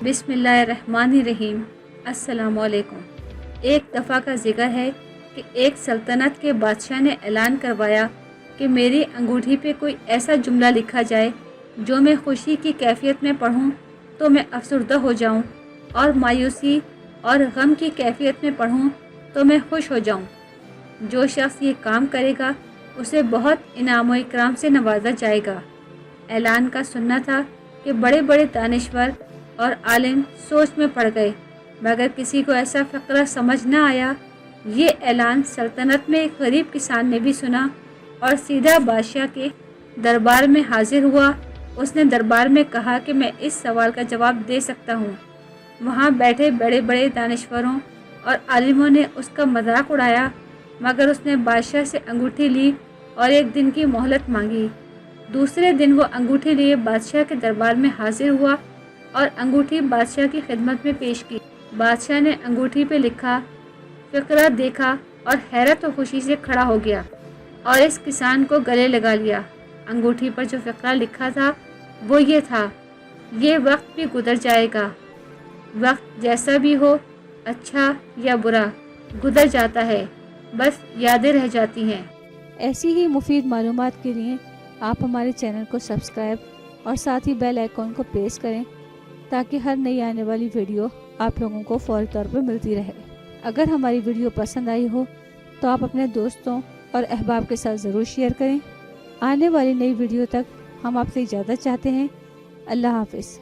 بسم اللہ الرحمن الرحیم۔ السلام علیکم۔ ایک دفعہ کا ذکر ہے کہ ایک سلطنت کے بادشاہ نے اعلان کروایا کہ میری انگوٹھی پہ کوئی ایسا جملہ لکھا جائے جو میں خوشی کی کیفیت میں پڑھوں تو میں افسردہ ہو جاؤں، اور مایوسی اور غم کی کیفیت میں پڑھوں تو میں خوش ہو جاؤں۔ جو شخص یہ کام کرے گا اسے بہت انعام و اکرام سے نوازا جائے گا۔ اعلان کا سننا تھا کہ بڑے بڑے دانشور اور عالم سوچ میں پڑ گئے، مگر کسی کو ایسا فقرہ سمجھ نہ آیا۔ یہ اعلان سلطنت میں ایک غریب کسان نے بھی سنا اور سیدھا بادشاہ کے دربار میں حاضر ہوا۔ اس نے دربار میں کہا کہ میں اس سوال کا جواب دے سکتا ہوں۔ وہاں بیٹھے بڑے بڑے دانشوروں اور عالموں نے اس کا مذاق اڑایا، مگر اس نے بادشاہ سے انگوٹھی لی اور ایک دن کی مہلت مانگی۔ دوسرے دن وہ انگوٹھی لیے بادشاہ کے دربار میں حاضر ہوا اور انگوٹھی بادشاہ کی خدمت میں پیش کی۔ بادشاہ نے انگوٹھی پہ لکھا فقرہ دیکھا اور حیرت و خوشی سے کھڑا ہو گیا اور اس کسان کو گلے لگا لیا۔ انگوٹھی پر جو فقرہ لکھا تھا وہ یہ تھا: یہ وقت بھی گزر جائے گا، وقت جیسا بھی ہو، اچھا یا برا، گزر جاتا ہے، بس یادیں رہ جاتی ہیں۔ ایسی ہی مفید معلومات کے لیے آپ ہمارے چینل کو سبسکرائب اور ساتھ ہی بیل آئیکن کو پریس کریں تاکہ ہر نئی آنے والی ویڈیو آپ لوگوں کو فوری طور پر ملتی رہے۔ اگر ہماری ویڈیو پسند آئی ہو تو آپ اپنے دوستوں اور احباب کے ساتھ ضرور شیئر کریں۔ آنے والی نئی ویڈیو تک ہم آپ سے اجازت چاہتے ہیں۔ اللہ حافظ۔